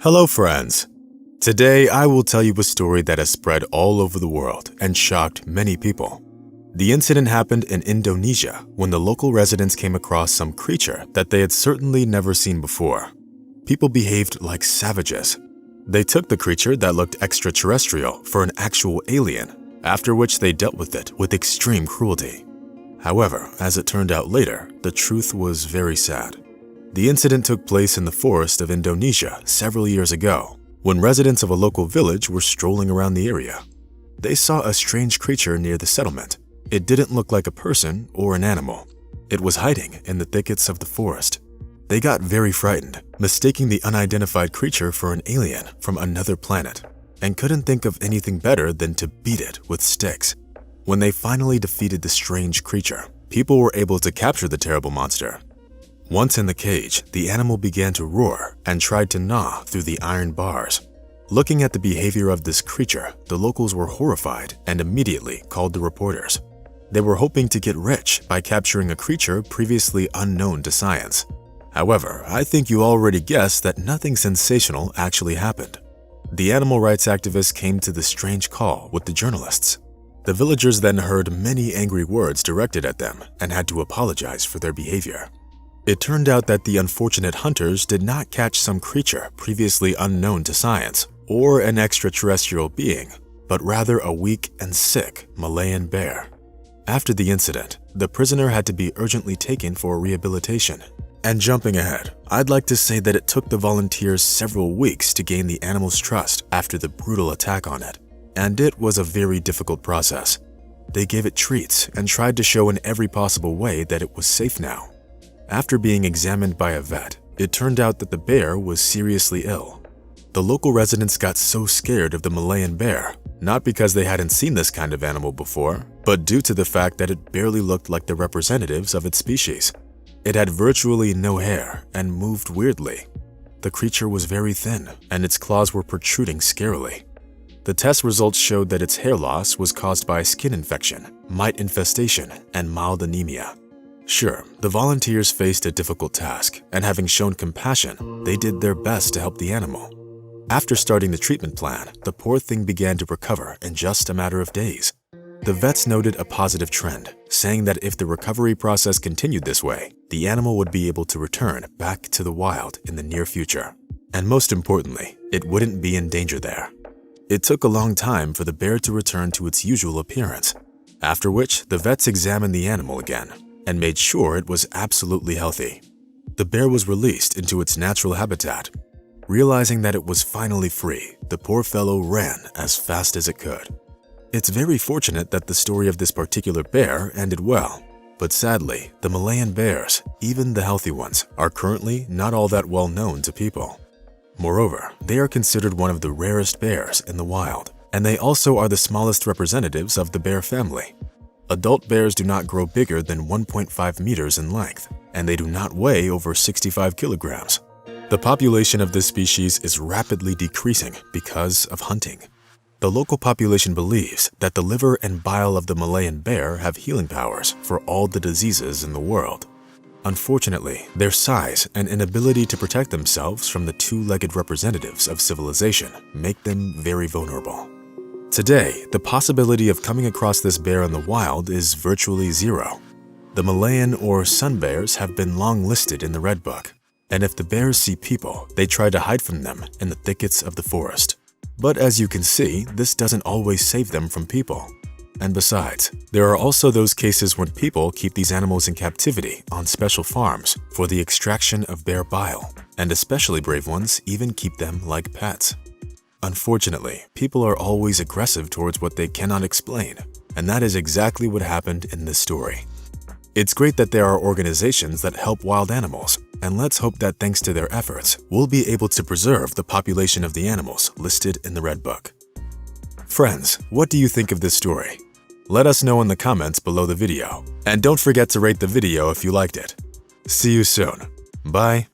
Hello friends! Today I will tell you a story that has spread all over the world and shocked many people. The incident happened in Indonesia when the local residents came across some creature that they had certainly never seen before. People behaved like savages. They took the creature that looked extraterrestrial for an actual alien, after which they dealt with it with extreme cruelty. However, as it turned out later, the truth was very sad. The incident took place in the forest of Indonesia several years ago, when residents of a local village were strolling around the area. They saw a strange creature near the settlement. It didn't look like a person or an animal. It was hiding in the thickets of the forest. They got very frightened, mistaking the unidentified creature for an alien from another planet, and couldn't think of anything better than to beat it with sticks. When they finally defeated the strange creature, people were able to capture the terrible monster. Once in the cage, the animal began to roar and tried to gnaw through the iron bars. Looking at the behavior of this creature, the locals were horrified and immediately called the reporters. They were hoping to get rich by capturing a creature previously unknown to science. However, I think you already guessed that nothing sensational actually happened. The animal rights activists came to the strange call with the journalists. The villagers then heard many angry words directed at them and had to apologize for their behavior. It turned out that the unfortunate hunters did not catch some creature previously unknown to science or an extraterrestrial being, but rather a weak and sick Malayan bear. After the incident, the prisoner had to be urgently taken for rehabilitation. And jumping ahead, I'd like to say that it took the volunteers several weeks to gain the animal's trust after the brutal attack on it. And it was a very difficult process. They gave it treats and tried to show in every possible way that it was safe now. After being examined by a vet, it turned out that the bear was seriously ill. The local residents got so scared of the Malayan bear, not because they hadn't seen this kind of animal before, but due to the fact that it barely looked like the representatives of its species. It had virtually no hair and moved weirdly. The creature was very thin, and its claws were protruding scarily. The test results showed that its hair loss was caused by skin infection, mite infestation, and mild anemia. Sure, the volunteers faced a difficult task, and having shown compassion, they did their best to help the animal. After starting the treatment plan, the poor thing began to recover in just a matter of days. The vets noted a positive trend, saying that if the recovery process continued this way, the animal would be able to return back to the wild in the near future. And most importantly, it wouldn't be in danger there. It took a long time for the bear to return to its usual appearance, after which the vets examined the animal again and made sure it was absolutely healthy. The bear was released into its natural habitat. Realizing that it was finally free, the poor fellow ran as fast as it could. It's very fortunate that the story of this particular bear ended well, but sadly, the Malayan bears, even the healthy ones, are currently not all that well known to people. Moreover, they are considered one of the rarest bears in the wild, and they also are the smallest representatives of the bear family. Adult bears do not grow bigger than 1.5 meters in length, and they do not weigh over 65 kilograms. The population of this species is rapidly decreasing because of hunting. The local population believes that the liver and bile of the Malayan bear have healing powers for all the diseases in the world. Unfortunately, their size and inability to protect themselves from the two-legged representatives of civilization make them very vulnerable. Today, the possibility of coming across this bear in the wild is virtually zero. The Malayan or sun bears have been long listed in the Red Book, and if the bears see people, they try to hide from them in the thickets of the forest. But as you can see, this doesn't always save them from people. And besides, there are also those cases when people keep these animals in captivity on special farms for the extraction of bear bile, and especially brave ones even keep them like pets. Unfortunately, people are always aggressive towards what they cannot explain, and that is exactly what happened in this story. It's great that there are organizations that help wild animals, and let's hope that thanks to their efforts, we'll be able to preserve the population of the animals listed in the Red Book. Friends, what do you think of this story? Let us know in the comments below the video, and don't forget to rate the video if you liked it. See you soon. Bye.